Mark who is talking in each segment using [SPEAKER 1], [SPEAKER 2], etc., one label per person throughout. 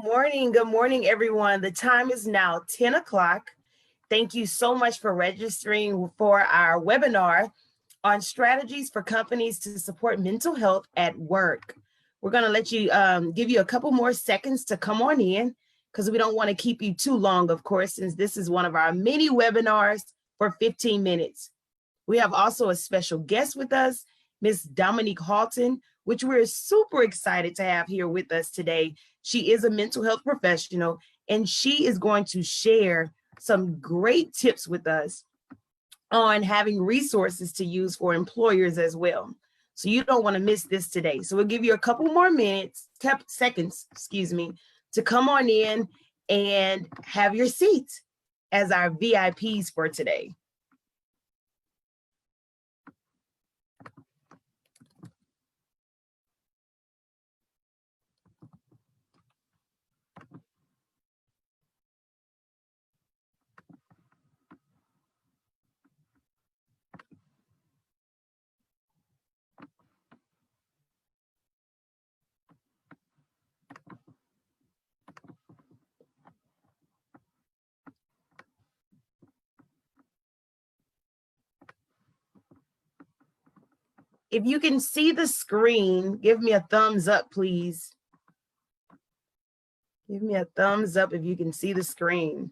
[SPEAKER 1] Good morning, everyone. The time is now 10 o'clock. Thank you so much for registering for our webinar on strategies for companies to support mental health at work. We're going to let you give you a couple more seconds to come on in because we don't want to keep you too long, of course, since this is one of our mini webinars for 15 minutes. We have also a special guest with us, Ms. Dominique Halton, which we're super excited to have here with us today. She is a mental health professional, and she is going to share some great tips with us on having resources to use for employers as well. So you don't want to miss this today. So we'll give you a couple more seconds, to come on in and have your seat as our VIPs for today. If you can see the screen, give me a thumbs up, please. Give me a thumbs up if you can see the screen.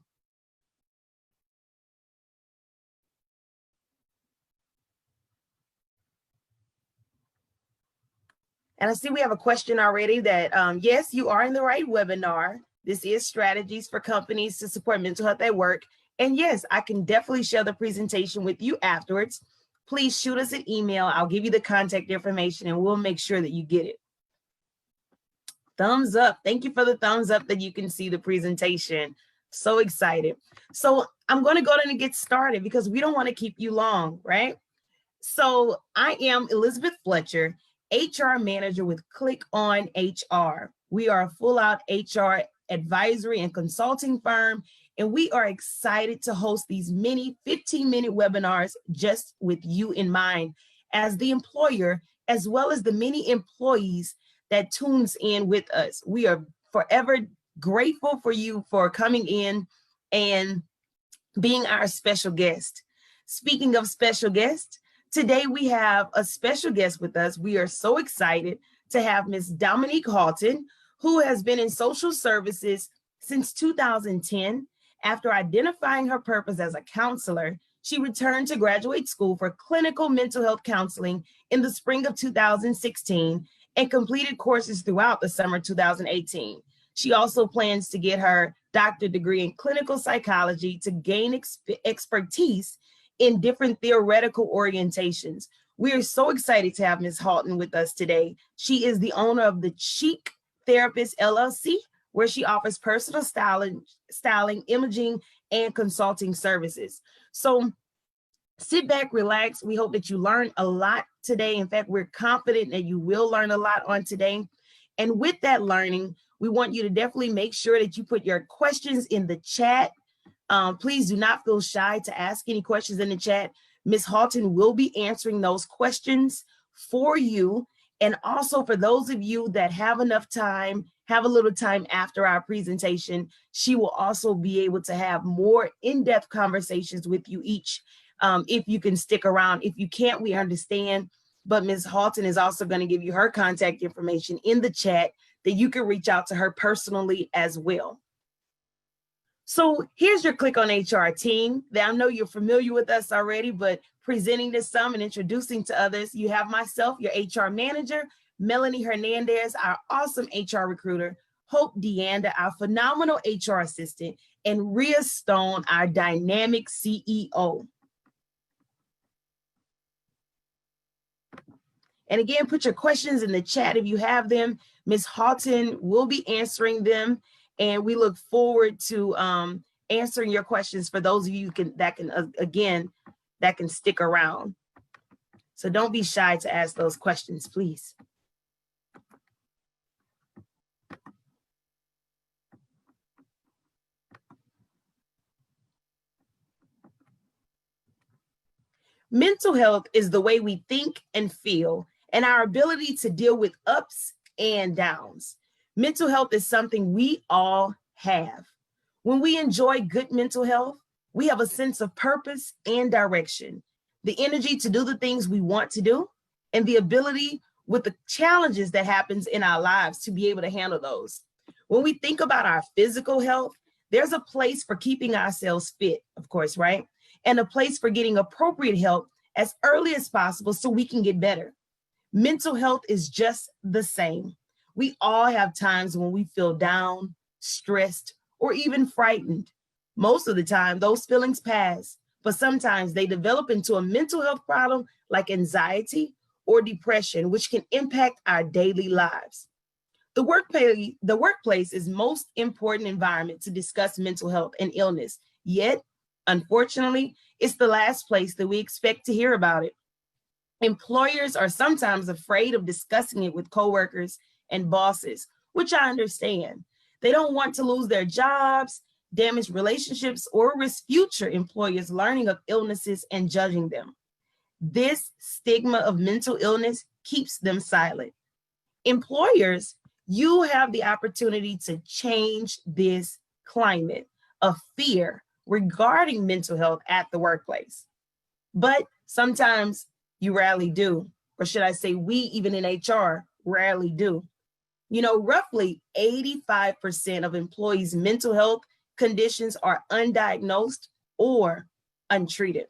[SPEAKER 1] And I see we have a question already that, yes, you are in the right webinar. This is strategies for companies to support mental health at work. And yes, I can definitely share the presentation with you afterwards. Please shoot us an email. I'll give you the contact information and we'll make sure that you get it. Thumbs up. Thank you for the thumbs up that you can see the presentation. So excited. So I'm going to go ahead and get started because we don't want to keep you long, right? So I am Elizabeth Fletcher, HR manager with Click on HR. We are a full-out HR advisory and consulting firm, and we are excited to host these mini 15-minute webinars just with you in mind as the employer, as well as the many employees that tunes in with us. We are forever grateful for you for coming in and being our special guest. Speaking of special guests, today we have a special guest with us. We are so excited to have Ms. Dominique Halton, who has been in social services since 2010. After identifying her purpose as a counselor, she returned to graduate school for clinical mental health counseling in the spring of 2016 and completed courses throughout the summer 2018. She also plans to get her doctorate degree in clinical psychology to gain expertise in different theoretical orientations. We are so excited to have Ms. Halton with us today. She is the owner of the Chic Therapist, LLC, where she offers personal styling, imaging, and consulting services. So sit back, relax. We hope that you learn a lot today. In fact, we're confident that you will learn a lot on today. And with that learning, we want you to definitely make sure that you put your questions in the chat. Please do not feel shy to ask any questions in the chat. Ms. Halton will be answering those questions for you. And also for those of you that have enough time, have a little time after our presentation, she will also be able to have more in-depth conversations with you each if you can stick around. If you can't, we understand. But Ms. Halton is also going to give you her contact information in the chat that you can reach out to her personally as well. So here's your Click on HR team. I know you're familiar with us already, but presenting to some and introducing to others, you have myself, your HR manager, Melanie Hernandez, our awesome HR recruiter, Hope Deanda, our phenomenal HR assistant, and Rhea Stone, our dynamic CEO. And again, put your questions in the chat if you have them. Ms. Halton will be answering them. And we look forward to answering your questions for those of you that can stick around. So don't be shy to ask those questions, please. Mental health is the way we think and feel, and our ability to deal with ups and downs. Mental health is something we all have. When we enjoy good mental health, we have a sense of purpose and direction, the energy to do the things we want to do, and the ability with the challenges that happens in our lives to be able to handle those. When we think about our physical health, there's a place for keeping ourselves fit, of course, right? And a place for getting appropriate help as early as possible so we can get better. Mental health is just the same. We all have times when we feel down, stressed, or even frightened. Most of the time, those feelings pass, but sometimes they develop into a mental health problem like anxiety or depression, which can impact our daily lives. The workplace is most important environment to discuss mental health and illness. Yet, unfortunately, it's the last place that we expect to hear about it. Employers are sometimes afraid of discussing it with coworkers and bosses, which I understand. They don't want to lose their jobs, damage relationships, or risk future employers learning of illnesses and judging them. This stigma of mental illness keeps them silent. Employers, you have the opportunity to change this climate of fear regarding mental health at the workplace. But sometimes you rarely do, or should I say we, even in HR, rarely do. You know, roughly 85% of employees' mental health conditions are undiagnosed or untreated.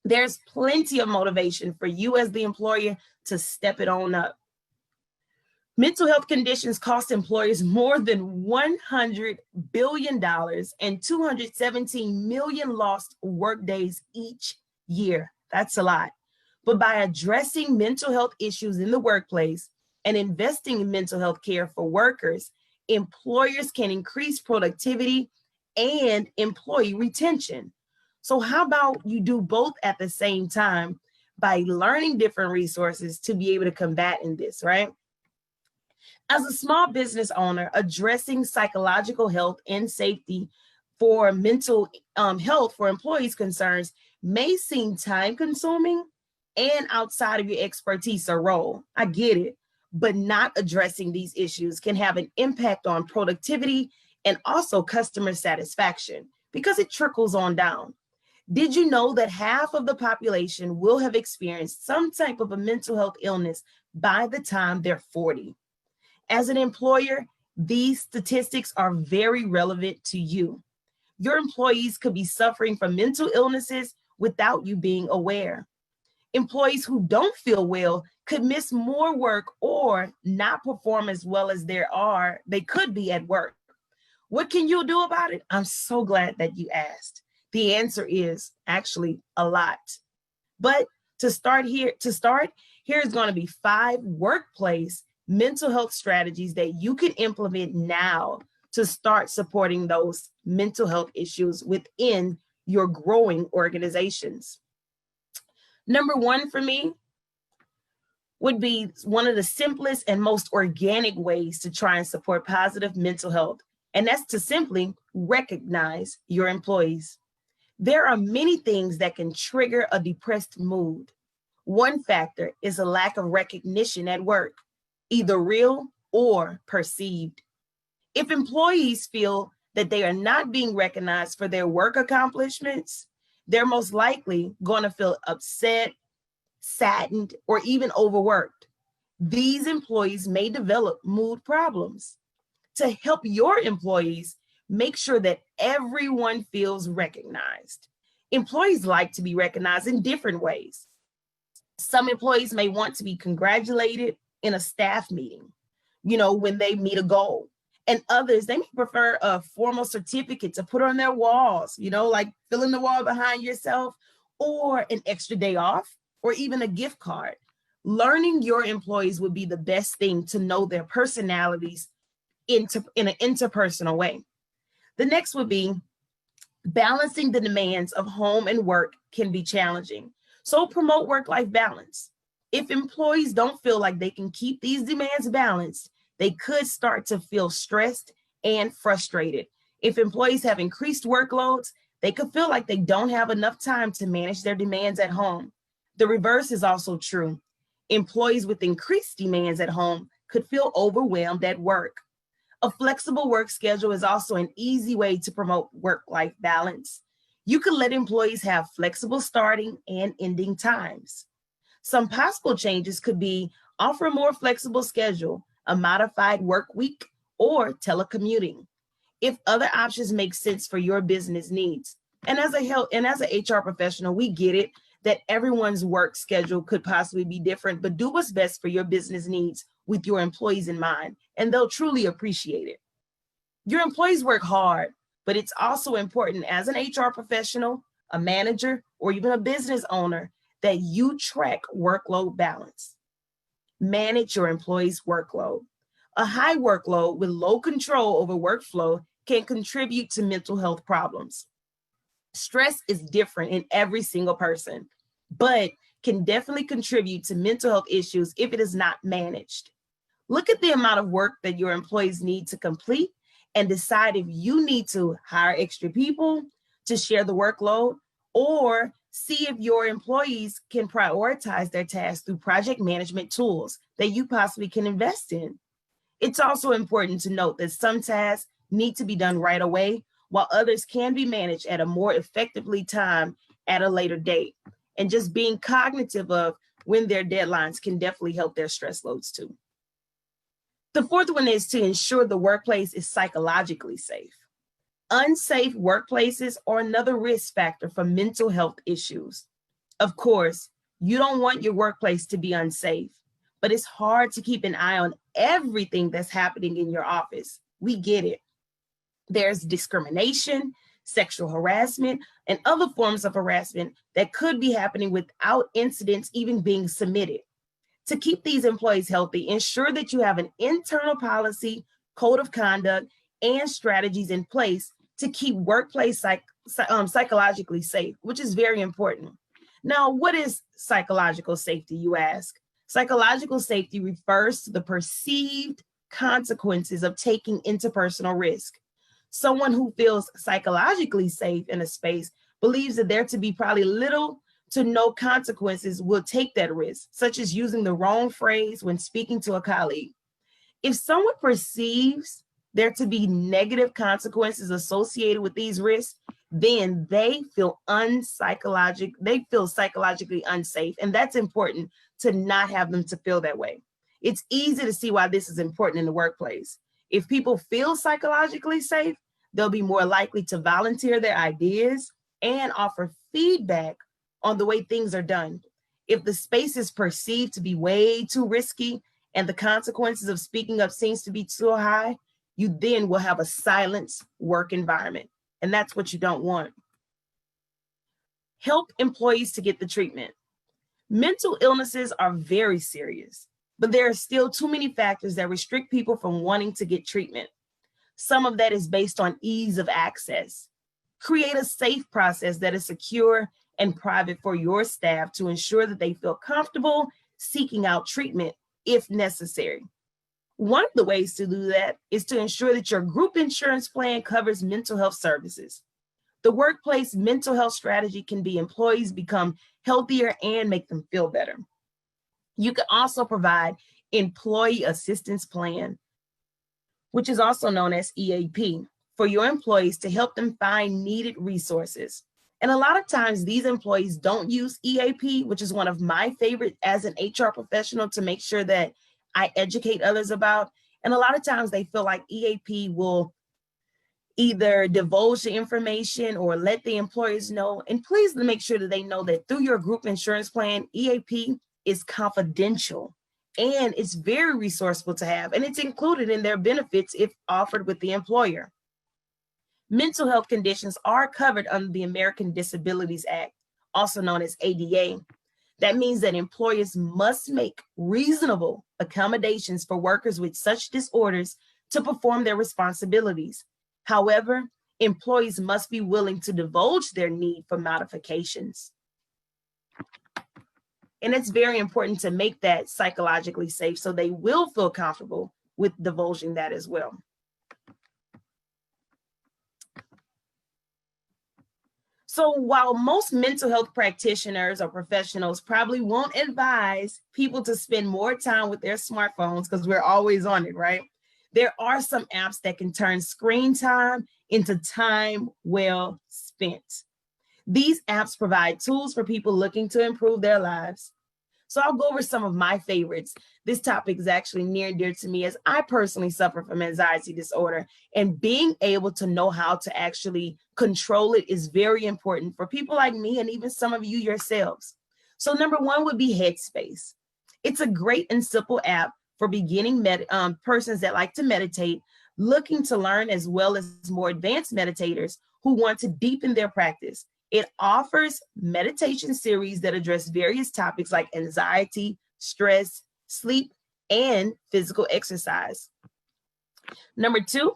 [SPEAKER 1] There's plenty of motivation for you as the employer to step it on up. Mental health conditions cost employers more than $100 billion and 217 million lost workdays each year. That's a lot. But by addressing mental health issues in the workplace and investing in mental health care for workers, employers can increase productivity and employee retention. So how about you do both at the same time by learning different resources to be able to combat in this, right? As a small business owner, addressing psychological health and safety for mental health for employees' concerns may seem time consuming and outside of your expertise or role. I get it, but not addressing these issues can have an impact on productivity and also customer satisfaction because it trickles on down. Did you know that half of the population will have experienced some type of a mental health illness by the time they're 40? As an employer, these statistics are very relevant to you. Your employees could be suffering from mental illnesses without you being aware. Employees who don't feel well could miss more work or not perform as well as they could be at work. What can you do about it? I'm so glad that you asked. The answer is actually a lot. But here's going to be 5 workplace mental health strategies that you can implement now to start supporting those mental health issues within your growing organizations. Number 1 for me would be one of the simplest and most organic ways to try and support positive mental health, and that's to simply recognize your employees. There are many things that can trigger a depressed mood. One factor is a lack of recognition at work, either real or perceived. If employees feel that they are not being recognized for their work accomplishments, they're most likely going to feel upset, saddened, or even overworked. These employees may develop mood problems. To help your employees, make sure that everyone feels recognized. Employees like to be recognized in different ways. Some employees may want to be congratulated in a staff meeting, when they meet a goal. And others, they may prefer a formal certificate to put on their walls, like filling the wall behind yourself, or an extra day off, or even a gift card. Learning your employees would be the best thing to know their personalities in an interpersonal way. The next would be balancing the demands of home and work can be challenging. So promote work-life balance. If employees don't feel like they can keep these demands balanced, they could start to feel stressed and frustrated. If employees have increased workloads, they could feel like they don't have enough time to manage their demands at home. The reverse is also true. Employees with increased demands at home could feel overwhelmed at work. A flexible work schedule is also an easy way to promote work-life balance. You can let employees have flexible starting and ending times. Some possible changes could be offer a more flexible schedule, a modified work week, or telecommuting, if other options make sense for your business needs. And as an HR professional, we get it that everyone's work schedule could possibly be different, but do what's best for your business needs with your employees in mind, and they'll truly appreciate it. Your employees work hard, but it's also important as an HR professional, a manager, or even a business owner that you track workload balance. Manage your employees' workload. A high workload with low control over workflow can contribute to mental health problems. Stress is different in every single person, but can definitely contribute to mental health issues if it is not managed. Look at the amount of work that your employees need to complete and decide if you need to hire extra people to share the workload, or see if your employees can prioritize their tasks through project management tools that you possibly can invest in. It's also important to note that some tasks need to be done right away, while others can be managed at a more effectively time at a later date. And just being cognitive of when their deadlines can definitely help their stress loads too. The fourth one is to ensure the workplace is psychologically safe. Unsafe workplaces are another risk factor for mental health issues. Of course, you don't want your workplace to be unsafe, but it's hard to keep an eye on everything that's happening in your office. We get it. There's discrimination, sexual harassment, and other forms of harassment that could be happening without incidents even being submitted. To keep these employees healthy, ensure that you have an internal policy, code of conduct, and strategies in place to keep workplace psychologically safe, which is very important. Now, what is psychological safety, you ask? Psychological safety refers to the perceived consequences of taking interpersonal risk. Someone who feels psychologically safe in a space believes that there to be probably little to no consequences will take that risk, such as using the wrong phrase when speaking to a colleague. If someone perceives there to be negative consequences associated with these risks, then they feel psychologically unsafe. And that's important to not have them to feel that way. It's easy to see why this is important in the workplace. If people feel psychologically safe, they'll be more likely to volunteer their ideas and offer feedback on the way things are done. If the space is perceived to be way too risky and the consequences of speaking up seems to be too high, you then will have a silenced work environment. And that's what you don't want. Help employees to get the treatment. Mental illnesses are very serious, but there are still too many factors that restrict people from wanting to get treatment. Some of that is based on ease of access. Create a safe process that is secure and private for your staff to ensure that they feel comfortable seeking out treatment if necessary. One of the ways to do that is to ensure that your group insurance plan covers mental health services. The workplace mental health strategy can be employees become healthier and make them feel better. You can also provide employee assistance plan, which is also known as EAP, for your employees to help them find needed resources. And a lot of times these employees don't use EAP, which is one of my favorite as an HR professional to make sure that I educate others about. And a lot of times they feel like EAP will either divulge the information or let the employers know. And please make sure that they know that through your group insurance plan, EAP is confidential and it's very resourceful to have, and it's included in their benefits if offered with the employer. Mental health conditions are covered under the American Disabilities Act, also known as ADA. That means that employers must make reasonable accommodations for workers with such disorders to perform their responsibilities. However, employees must be willing to divulge their need for modifications. And it's very important to make that psychologically safe so they will feel comfortable with divulging that as well. So while most mental health practitioners or professionals probably won't advise people to spend more time with their smartphones because we're always on it, right? There are some apps that can turn screen time into time well spent. These apps provide tools for people looking to improve their lives. So I'll go over some of my favorites. This topic is actually near and dear to me as I personally suffer from anxiety disorder, and being able to know how to actually control it is very important for people like me and even some of you yourselves. So number one would be Headspace. It's a great and simple app for beginning persons that like to meditate, looking to learn, as well as more advanced meditators who want to deepen their practice. It offers meditation series that address various topics like anxiety, stress, sleep, and physical exercise. Number two,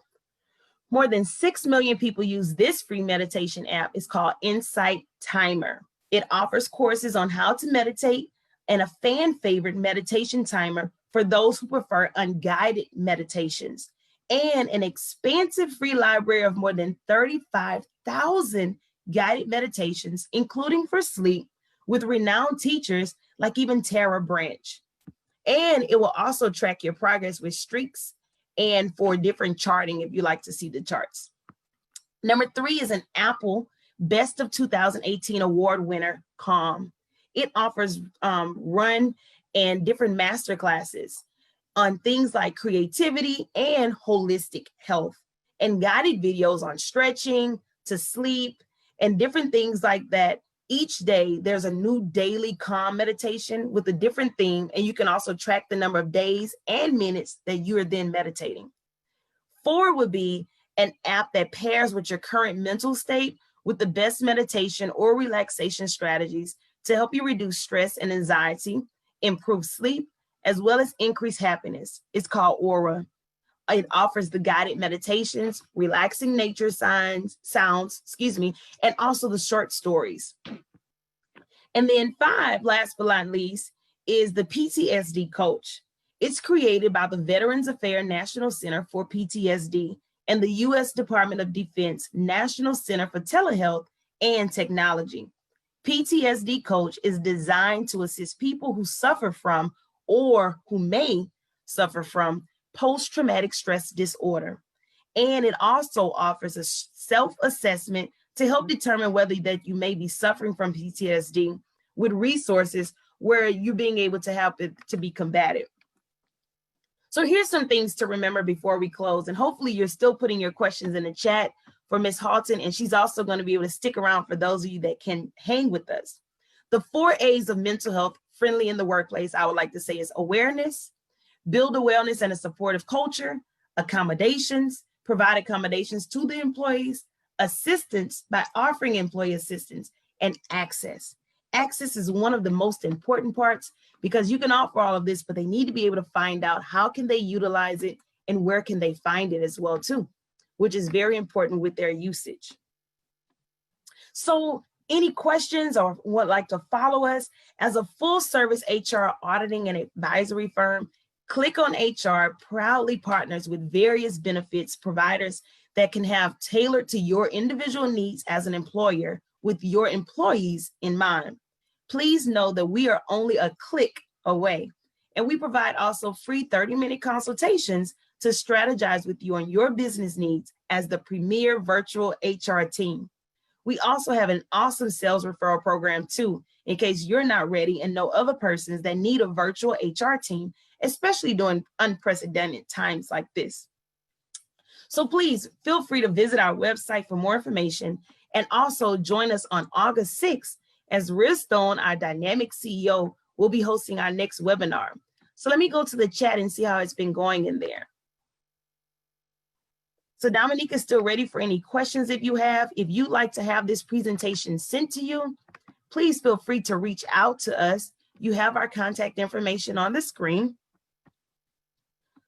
[SPEAKER 1] more than 6 million people use this free meditation app. It's called Insight Timer. It offers courses on how to meditate and a fan favorite meditation timer for those who prefer unguided meditations, and an expansive free library of more than 35,000 guided meditations, including for sleep, with renowned teachers like even Tara Branch. And it will also track your progress with streaks and for different charting if you like to see the charts. Number three is an Apple Best of 2018 award winner, Calm. It offers run and different master classes on things like creativity and holistic health, and guided videos on stretching to sleep and different things like that. Each day, there's a new daily calm meditation with a different theme, and you can also track the number of days and minutes that you are then meditating. 4 would be an app that pairs with your current mental state with the best meditation or relaxation strategies to help you reduce stress and anxiety, improve sleep, as well as increase happiness. It's called Aura. It offers the guided meditations, relaxing nature sounds, and also the short stories. And then 5, last but not least, is the PTSD Coach. It's created by the Veterans Affairs National Center for PTSD and the U.S. Department of Defense National Center for Telehealth and Technology. PTSD Coach is designed to assist people who suffer from or who may suffer from post-traumatic stress disorder. And it also offers a self-assessment to help determine whether that you may be suffering from PTSD, with resources where you're being able to help it to be combated. So here's some things to remember before we close, and hopefully you're still putting your questions in the chat for Ms. Halton, and she's also going to be able to stick around for those of you that can hang with us. The 4 A's of mental health friendly in the workplace, I would like to say, is awareness, build a wellness and a supportive culture, accommodations, provide accommodations to the employees, assistance by offering employee assistance, and access. Access is one of the most important parts because you can offer all of this, but they need to be able to find out how can they utilize it and where can they find it as well too, which is very important with their usage. So any questions or would like to follow us as a full service HR auditing and advisory firm, click on HR proudly partners with various benefits providers that can have tailored to your individual needs as an employer with your employees in mind. Please know that we are only a click away, and we provide also free 30-minute consultations to strategize with you on your business needs as the premier virtual HR team. We also have an awesome sales referral program too, in case you're not ready and know other persons that need a virtual HR team, especially during unprecedented times like this. So please feel free to visit our website for more information, and also join us on August 6th as Riz Stone, our dynamic CEO, will be hosting our next webinar. So let me go to the chat and see how it's been going in there. So Dominique is still ready for any questions if you have. If you'd like to have this presentation sent to you, please feel free to reach out to us. You have our contact information on the screen.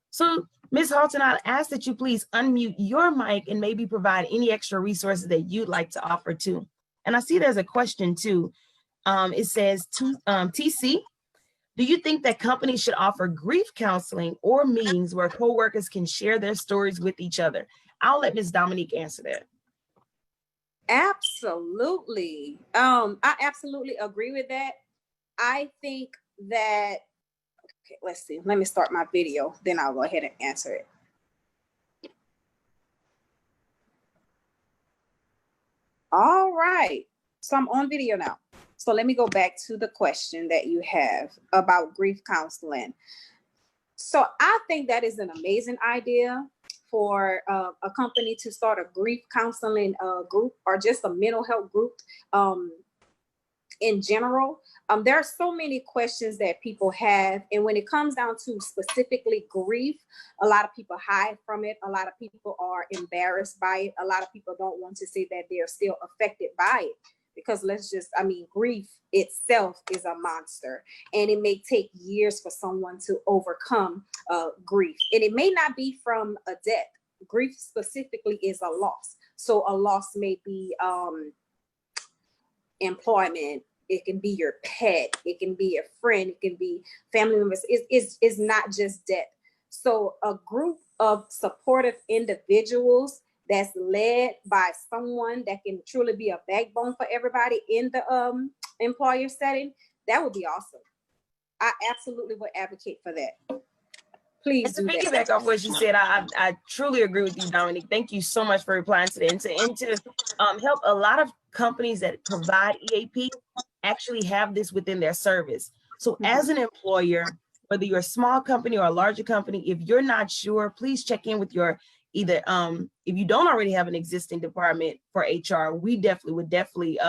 [SPEAKER 1] So Ms. Halton, I'd ask that you please unmute your mic and maybe provide any extra resources that you'd like to offer too. And I see there's a question too. It says, TC, do you think that companies should offer grief counseling or meetings where coworkers can share their stories with each other? I'll let Ms. Dominique answer that.
[SPEAKER 2] Absolutely. I absolutely agree with that. I think that, okay, let's see. Let me start my video, then I'll go ahead and answer it. All right. So I'm on video now. So let me go back to the question that you have about grief counseling. So I think that is an amazing idea for a company to start a grief counseling group, or just a mental health group in general. There are so many questions that people have. And when it comes down to specifically grief, a lot of people hide from it. A lot of people are embarrassed by it. A lot of people don't want to say that they're still affected by it. Because grief itself is a monster, and it may take years for someone to overcome grief. And it may not be from a death. Grief specifically is a loss. So a loss may be employment. It can be your pet. It can be a friend. It can be family members. It's not just death. So a group of supportive individuals that's led by someone that can truly be a backbone for everybody in the employer setting, that would be awesome. I absolutely would advocate for that. Please do
[SPEAKER 1] to
[SPEAKER 2] that.
[SPEAKER 1] piggyback off what you said, I truly agree with you, Dominique. Thank you so much for replying to that. And to help a lot of companies that provide EAP actually have this within their service. So as an employer, whether you're a small company or a larger company, if you're not sure, please check in with your either if you don't already have an existing department for HR, we definitely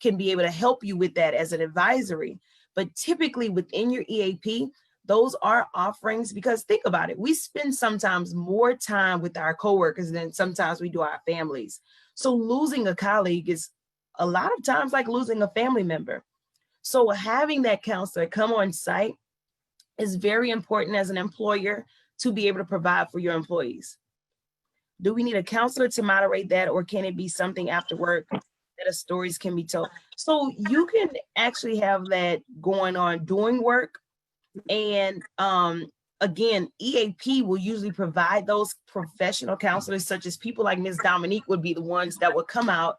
[SPEAKER 1] can be able to help you with that as an advisory. But typically within your EAP, those are offerings, because think about it, we spend sometimes more time with our coworkers than sometimes we do our families. So losing a colleague is a lot of times like losing a family member. So having that counselor come on site is very important as an employer to be able to provide for your employees. Do we need a counselor to moderate that, or can it be something after work that stories can be told? So you can actually have that going on during work. And again, EAP will usually provide those professional counselors, such as people like Ms. Dominique would be the ones that would come out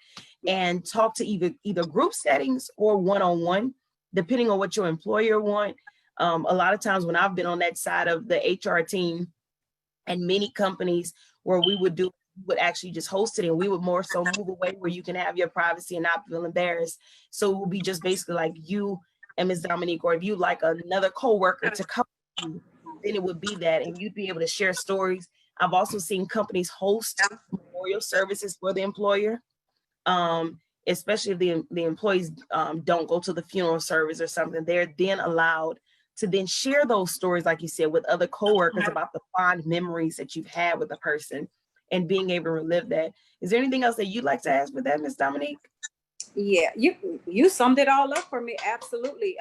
[SPEAKER 1] and talk to either group settings or one-on-one, depending on what your employer want. A lot of times when I've been on that side of the HR team, and many companies where we would actually just host it, and we would more so move away where you can have your privacy and not feel embarrassed. So it will be just basically like you and Ms. Dominique, or if you like another coworker to come to you, then it would be that, and you'd be able to share stories. I've also seen companies host memorial services for the employer, especially if the employees don't go to the funeral service or something. They're then allowed to then share those stories, like you said, with other coworkers about the fond memories that you've had with the person and being able to relive that. Is there anything else that you'd like to ask with that, Ms. Dominique?
[SPEAKER 2] Yeah, you summed it all up for me. Absolutely.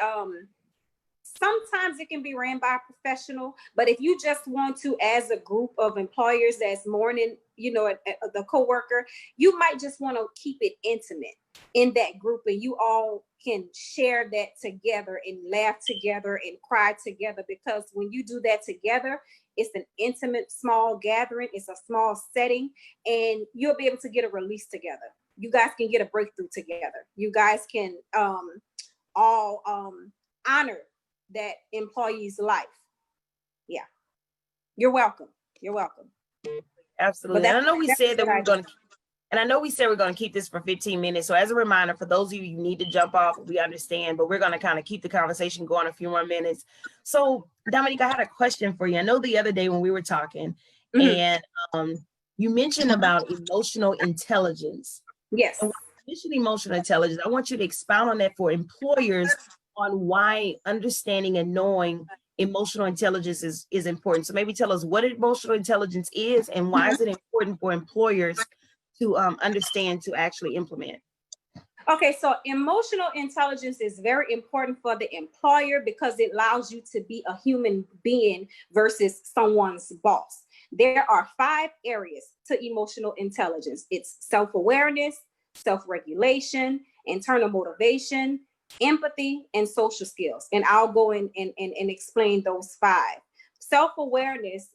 [SPEAKER 2] Sometimes it can be ran by a professional, but if you just want to, as a group of employers that's mourning, the coworker, you might just want to keep it intimate in that group, and you all can share that together and laugh together and cry together. Because when you do that together, it's an intimate, small gathering. It's a small setting, and you'll be able to get a release together. You guys can get a breakthrough together. You guys can all honor that employee's life. Yeah. You're welcome. You're welcome.
[SPEAKER 1] Absolutely. And I know we said that we were going to, and I know we said we're going to keep this for 15 minutes. So as a reminder, for those of you who need to jump off, we understand, but we're going to kind of keep the conversation going a few more minutes. So Dominique, I had a question for you. I know the other day when we were talking, and you mentioned about emotional intelligence.
[SPEAKER 2] Yes.
[SPEAKER 1] And when you mentioned emotional intelligence, I want you to expound on that for employers on why understanding and knowing emotional intelligence is important. So maybe tell us what emotional intelligence is, and why is it important for employers to understand, to actually implement?
[SPEAKER 2] Okay, so emotional intelligence is very important for the employer because it allows you to be a human being versus someone's boss. There are 5 areas to emotional intelligence. It's self-awareness, self-regulation, internal motivation, empathy, and social skills. And I'll go in and explain those 5. Self-awareness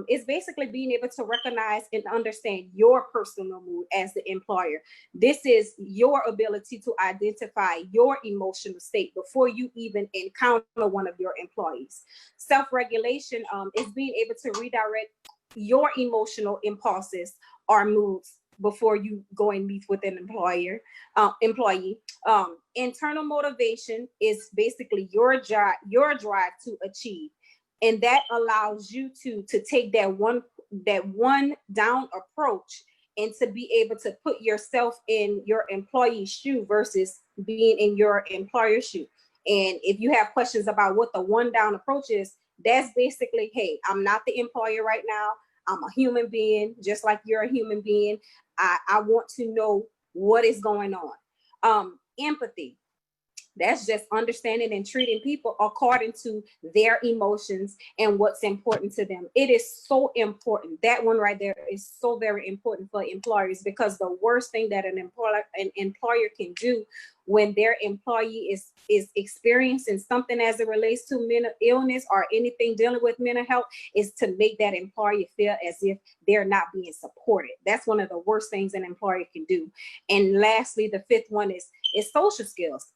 [SPEAKER 2] is basically being able to recognize and understand your personal mood as the employer. This is your ability to identify your emotional state before you even encounter one of your employees. Self-regulation is being able to redirect your emotional impulses or moods before you go and meet with an employee. Internal motivation is basically your drive to achieve, and that allows you to take that one down approach and to be able to put yourself in your employee's shoe versus being in your employer's shoe. And if you have questions about what the one down approach is, that's basically, hey, I'm not the employer right now. I'm a human being, just like you're a human being. I want to know what is going on. Empathy. That's just understanding and treating people according to their emotions and what's important to them. It is so important. That one right there is so very important for employers, because the worst thing that an employer can do when their employee is experiencing something as it relates to mental illness or anything dealing with mental health is to make that employee feel as if they're not being supported. That's one of the worst things an employer can do. And lastly, the fifth one is social skills.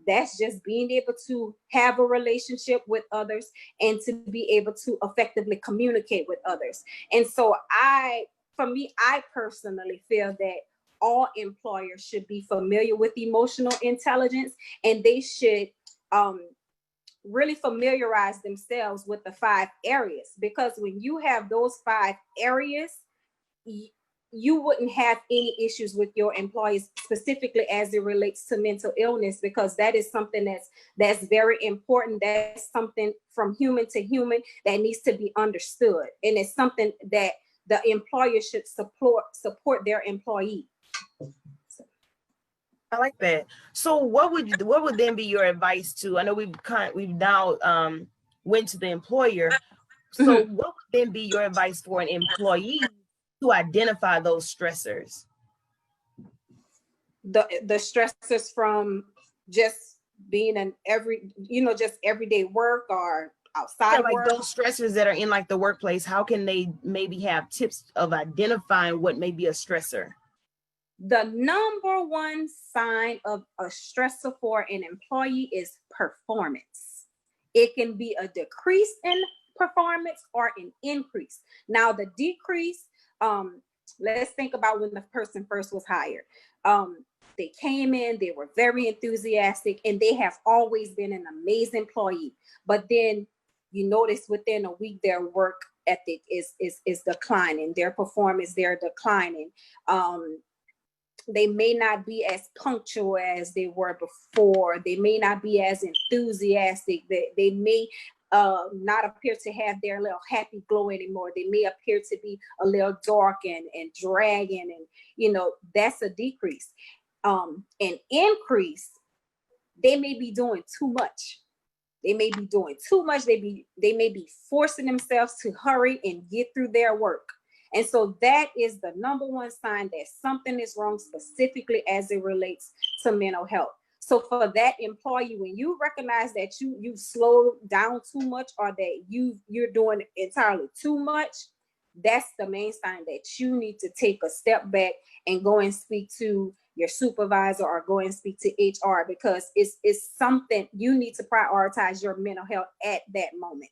[SPEAKER 2] That's just being able to have a relationship with others and to be able to effectively communicate with others. And so I personally feel that all employers should be familiar with emotional intelligence, and they should really familiarize themselves with the 5 areas, because when you have those 5 areas, you wouldn't have any issues with your employees, specifically as it relates to mental illness, because that is something that's very important. That's something from human to human that needs to be understood. And it's something that the employer should support their employee.
[SPEAKER 1] I like that. So what would then be your advice to, I know we've now went to the employer. So what would then be your advice for an employee to identify those stressors?
[SPEAKER 2] The stressors from just being just everyday work or outside
[SPEAKER 1] like
[SPEAKER 2] work.
[SPEAKER 1] Those stressors that are in like the workplace, how can they maybe have tips of identifying what may be a stressor?
[SPEAKER 2] The number one sign of a stressor for an employee is performance. It can be a decrease in performance or an increase. Now, the decrease, let's think about when the person first was hired. They came in, they were very enthusiastic, and they have always been an amazing employee. But then you notice within a week, their work ethic is declining, their performance, they're declining. They may not be as punctual as they were before. They may not be as enthusiastic. They may not appear to have their little happy glow anymore. They may appear to be a little dark and dragging, and that's a decrease. An increase, they may be doing too much. They may be doing too much. They may be forcing themselves to hurry and get through their work. And so that is the number one sign that something is wrong, specifically as it relates to mental health. So for that employee, when you recognize that you slowed down too much, or that you're doing entirely too much, that's the main sign that you need to take a step back and go and speak to your supervisor or go and speak to HR, because it's something you need to prioritize your mental health at that moment.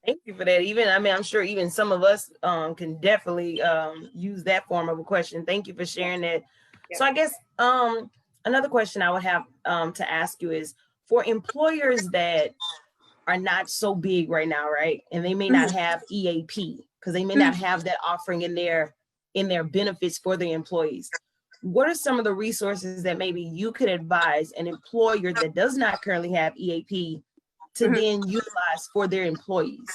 [SPEAKER 1] Thank you for that. I'm sure even some of us can definitely use that form of a question. Thank you for sharing that. Yeah. So I guess another question I would have to ask you is, for employers that are not so big right now, right? And they may not have EAP, because they may not have that offering in their benefits for the employees. What are some of the resources that maybe you could advise an employer that does not currently have EAP to then utilize for their employees?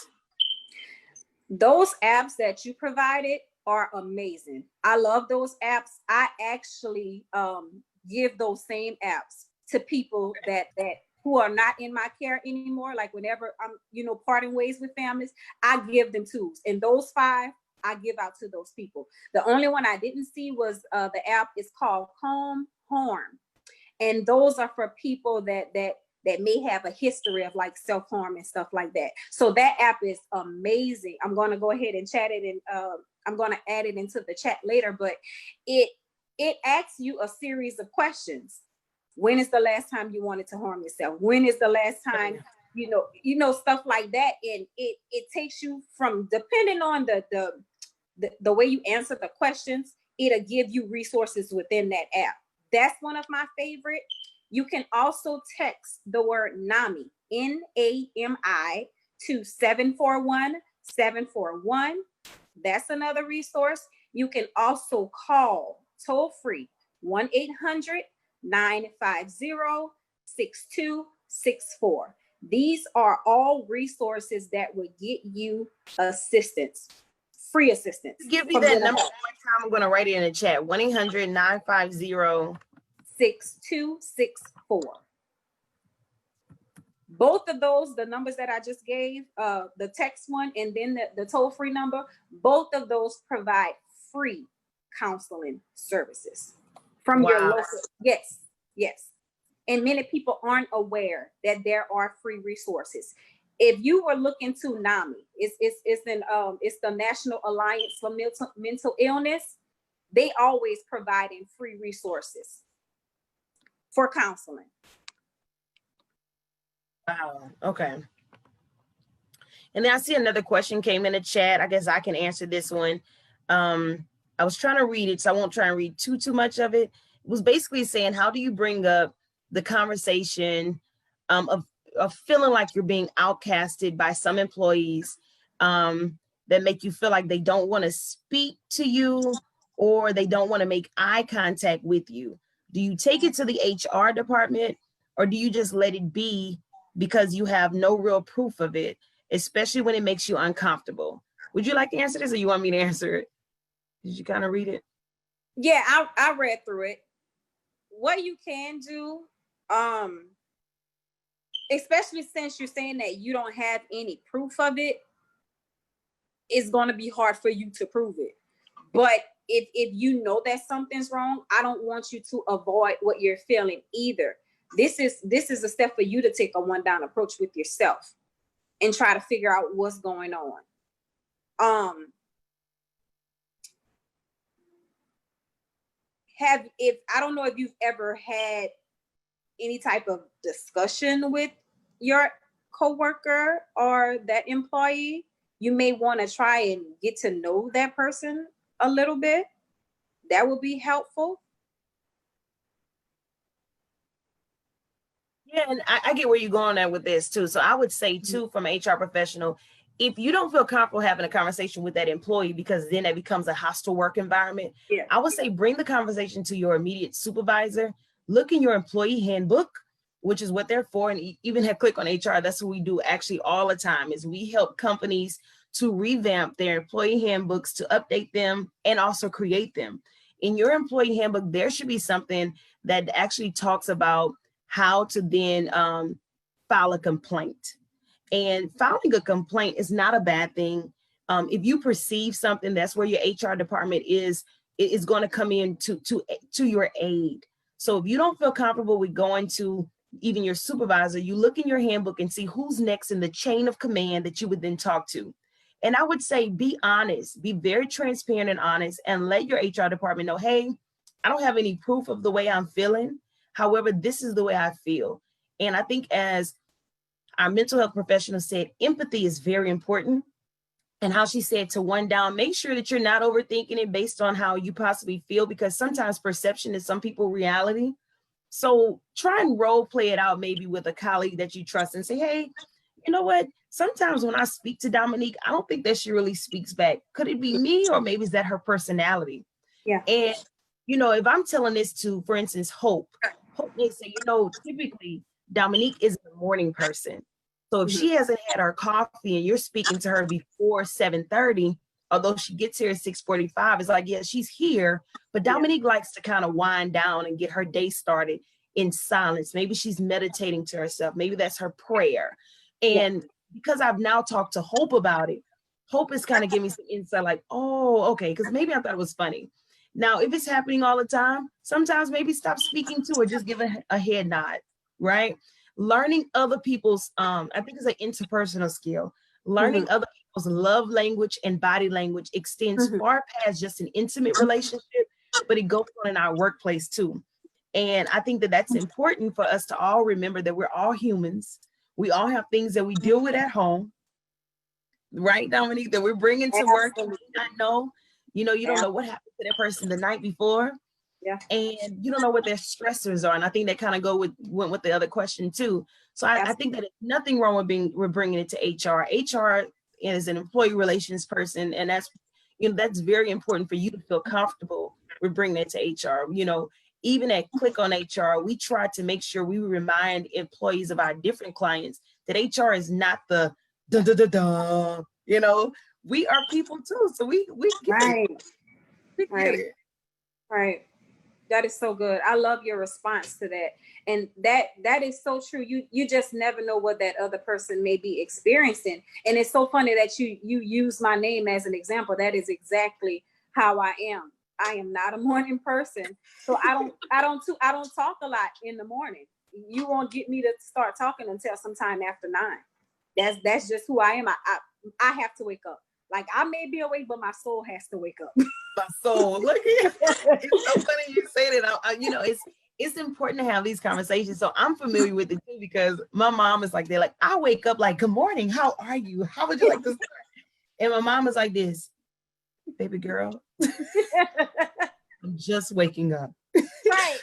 [SPEAKER 2] Those apps that you provided are amazing. I love those apps. I actually give those same apps to people that who are not in my care anymore. Like whenever I'm, parting ways with families, I give them tools. And those 5 I give out to those people. The only one I didn't see was the app is called Harm. And those are for people that may have a history of like self-harm and stuff like that. So that app is amazing. I'm going to go ahead and chat it, and I'm going to add it into the chat later, but it asks you a series of questions. When is the last time you wanted to harm yourself? When is the last time, stuff like that. And it takes you from, depending on the the way you answer the questions, it'll give you resources within that app. That's one of my favorite. You can also text the word NAMI, NAMI, to 741-741. That's another resource. You can also call toll free 1-800-950-6264. These are all resources that would get you assistance, free assistance.
[SPEAKER 1] Give me that number one more time. I'm going to write it in the chat. 1-800-950.
[SPEAKER 2] 6264. Both of those, the numbers that I just gave, the text one and then the toll-free number, both of those provide free counseling services from your local. Yes, yes. And many people aren't aware that there are free resources. If you were looking to NAMI, it's the National Alliance for Mental Illness. They always providing free resources for counseling.
[SPEAKER 1] Wow. Okay. And then I see another question came in the chat. I guess I can answer this one. I was trying to read it, so I won't try and read too much of it. It was basically saying, how do you bring up the conversation of feeling like you're being outcasted by some employees that make you feel like they don't want to speak to you or they don't want to make eye contact with you? Do you take it to the HR department or do you just let it be because you have no real proof of it, especially when it makes you uncomfortable? Would you like to answer this or you want me to answer it? Did you kind of read it?
[SPEAKER 2] Yeah, I read through it. What you can do, especially since you're saying that you don't have any proof of it, it's going to be hard for you to prove it. But if you know that something's wrong, I don't want you to avoid what you're feeling either. This is a step for you to take a one-down approach with yourself and try to figure out what's going on. I don't know if you've ever had any type of discussion with your coworker or that employee. You may want to try and get to know that person a little bit. That would be helpful.
[SPEAKER 1] Yeah, and I get where you're going at with this too. So I would say too, from an HR professional, if you don't feel comfortable having a conversation with that employee, because then that becomes a hostile work environment, I would say bring the conversation to your immediate supervisor. Look in your employee handbook, which is what they're for, and even have click on HR. That's what we do actually all the time, is we help companies to revamp their employee handbooks, to update them, and also create them. In your employee handbook, there should be something that actually talks about how to then file a complaint. And filing a complaint is not a bad thing. If you perceive something, that's where your HR department is going to come in to your aid. So if you don't feel comfortable with going to even your supervisor, you look in your handbook and see who's next in the chain of command that you would then talk to. And I would say, be honest, be very transparent and honest, and let your HR department know, hey, I don't have any proof of the way I'm feeling. However, this is the way I feel. And I think, as our mental health professional said, empathy is very important. And how she said to one down, make sure that you're not overthinking it based on how you possibly feel, because sometimes perception is some people's reality. So try and role play it out maybe with a colleague that you trust and say, hey, you know what? Sometimes when I speak to Dominique, I don't think that she really speaks back. Could it be me, or maybe is that her personality?
[SPEAKER 2] Yeah.
[SPEAKER 1] And, you know, if I'm telling this to, for instance, Hope may say, you know, typically Dominique is a morning person. So if she hasn't had her coffee and you're speaking to her before 7:30, although she gets here at 6:45, it's like, yeah, she's here, but Dominique likes to kind of wind down and get her day started in silence. Maybe she's meditating to herself. Maybe that's her prayer. And because I've now talked to Hope about it, Hope is kind of giving me some insight, like, oh, okay, because maybe I thought it was funny. Now, if it's happening all the time, sometimes maybe stop speaking to her, just give a head nod, right? Learning other people's, I think it's an interpersonal skill. Learning other people's love language and body language extends far past just an intimate relationship, but it goes on in our workplace too. And I think that that's important for us to all remember, that we're all humans. We all have things that we deal with at home, right, Dominique, that we're bringing to work and we not know. You know, you don't know what happened to that person the night before.
[SPEAKER 2] Yeah.
[SPEAKER 1] And you don't know what their stressors are. And I think that kind of went with the other question too. So I think that there's nothing wrong with bringing it to HR. HR is an employee relations person. And that's, you know, that's very important for you to feel comfortable with bringing it to HR. You know, even at Click on HR, we try to make sure we remind employees of our different clients that HR is not the da da da da. You know, we are people too. So we get it. We get it.
[SPEAKER 2] Right. That is so good. I love your response to that. And that is so true. You just never know what that other person may be experiencing. And it's so funny that you use my name as an example. That is exactly how I am. I am not a morning person. So I don't talk a lot in the morning. You won't get me to start talking until sometime after 9. That's just who I am. I have to wake up. Like, I may be awake, but my soul has to wake up.
[SPEAKER 1] My soul. Look at it. It's so funny you say that. You know, it's important to have these conversations. So I'm familiar with it too, because my mom is like, they're like, I wake up like, good morning. How are you? How would you like to start? And my mom is like this, baby girl, I'm just waking up.
[SPEAKER 2] Right.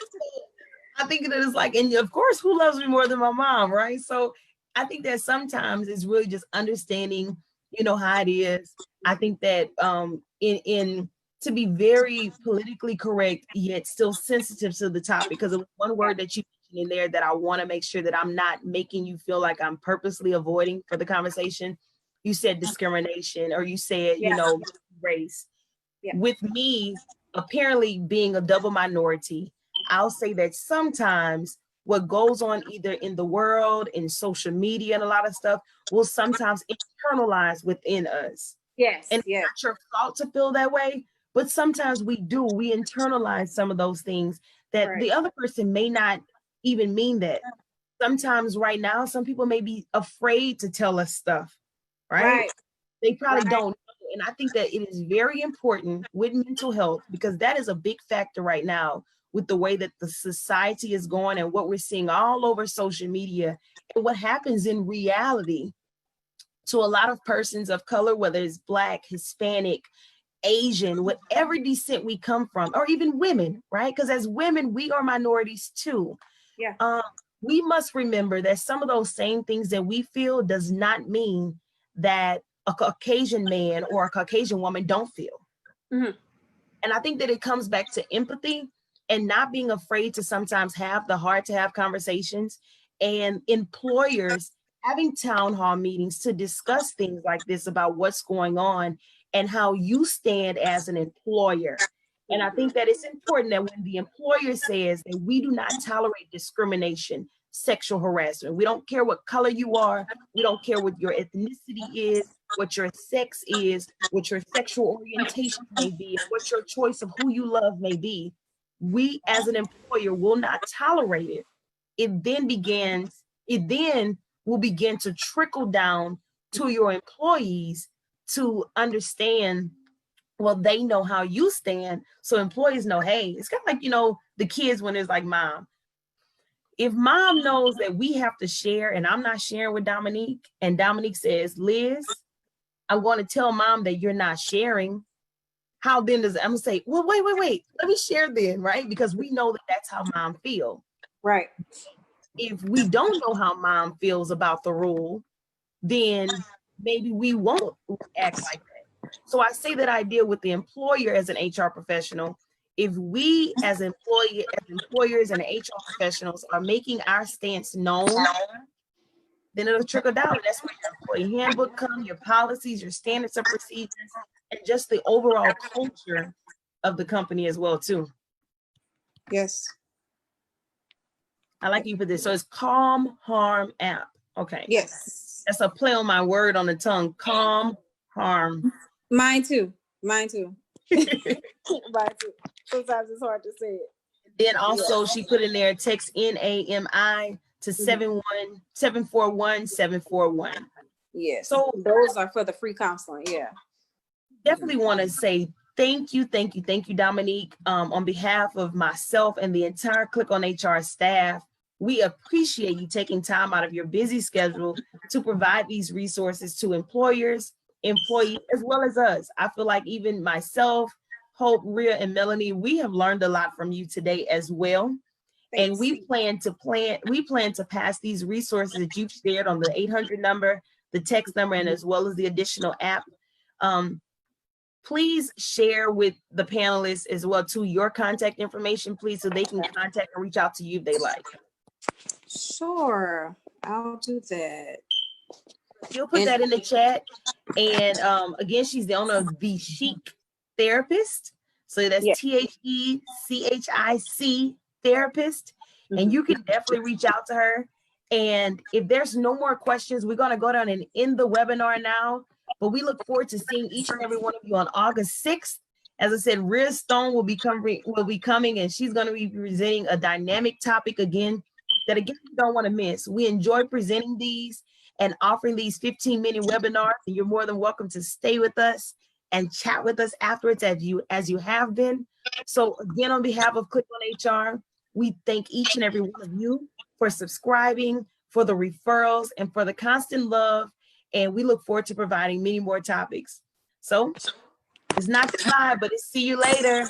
[SPEAKER 1] I think that it's like, and of course, who loves me more than my mom, right? So I think that sometimes it's really just understanding, you know, how it is. I think that in to be very politically correct, yet still sensitive to the topic, because it was one word that you mentioned in there that I want to make sure that I'm not making you feel like I'm purposely avoiding for the conversation. You said discrimination, or you said, you know, race.
[SPEAKER 2] Yeah.
[SPEAKER 1] With me, apparently being a double minority, I'll say that sometimes what goes on either in the world, in social media, and a lot of stuff will sometimes internalize within us.
[SPEAKER 2] Yes.
[SPEAKER 1] And it's not your fault to feel that way, but sometimes we internalize some of those things that the other person may not even mean that. Sometimes right now, some people may be afraid to tell us stuff, right? They probably don't know. And I think that it is very important with mental health, because that is a big factor right now with the way that the society is going and what we're seeing all over social media and what happens in reality to a lot of persons of color, whether it's Black, Hispanic, Asian, whatever descent we come from, or even women, right? Because as women, we are minorities too.
[SPEAKER 2] Yeah.
[SPEAKER 1] We must remember that some of those same things that we feel does not mean that a Caucasian man or a Caucasian woman don't feel.
[SPEAKER 2] Mm-hmm.
[SPEAKER 1] And I think that it comes back to empathy and not being afraid to sometimes have the heart to have conversations, and employers having town hall meetings to discuss things like this about what's going on and how you stand as an employer. And I think that it's important that when the employer says that we do not tolerate discrimination, sexual harassment, we don't care what color you are, we don't care what your ethnicity is, what your sex is, what your sexual orientation may be, and what your choice of who you love may be, we as an employer will not tolerate it. It then will begin to trickle down to your employees to understand, well, they know how you stand. So employees know, hey, it's kind of like, you know, the kids when it's like, mom, if mom knows that we have to share and I'm not sharing with Dominique, and Dominique says, Liz, I'm going to tell mom that you're not sharing. How then does I'm gonna say, well, wait, let me share then, right? Because we know that that's how mom feel.
[SPEAKER 2] Right.
[SPEAKER 1] If we don't know how mom feels about the rule, then maybe we won't act like that. So I say that idea with the employer as an HR professional. If we as employers and HR professionals are making our stance known, then it'll trickle down. That's where your employee handbook comes, your policies, your standards of procedures, and just the overall culture of the company as well, too.
[SPEAKER 2] Yes.
[SPEAKER 1] I like you for this. So it's Calm Harm app. Okay.
[SPEAKER 2] Yes.
[SPEAKER 1] That's a play on my word on the tongue. Calm Harm.
[SPEAKER 2] Mine too. Mine too. Sometimes it's hard to say it.
[SPEAKER 1] Then also she put in there, text NAMI to 741-741.
[SPEAKER 2] Yes.
[SPEAKER 1] So
[SPEAKER 2] those are for the free counseling. Yeah.
[SPEAKER 1] Definitely want to say thank you, Dominique. On behalf of myself and the entire Click on HR staff, we appreciate you taking time out of your busy schedule to provide these resources to employers, employees, as well as us. I feel like even myself, Hope, Rhea, and Melanie, we have learned a lot from you today as well. And we plan to pass these resources that you've shared on the 800 number, the text number, and as well as the additional app. Please share with the panelists as well to your contact information, please, so they can contact and reach out to you if they like.
[SPEAKER 2] Sure, I'll do that.
[SPEAKER 1] You'll put that in the chat. And again, she's the owner of the Chic Therapist. So that's THECHIC Therapist. And you can definitely reach out to her. And if there's no more questions, we're going to go down and end the webinar now. But we look forward to seeing each and every one of you on August 6th. As I said, Rhea Stone will be coming, and she's going to be presenting a dynamic topic again that you don't want to miss. We enjoy presenting these and offering these 15-minute webinars, and you're more than welcome to stay with us and chat with us afterwards as you have been. So again, on behalf of Click on HR, we thank each and every one of you for subscribing, for the referrals, and for the constant love. And we look forward to providing many more topics. So it's not goodbye, but it's see you later.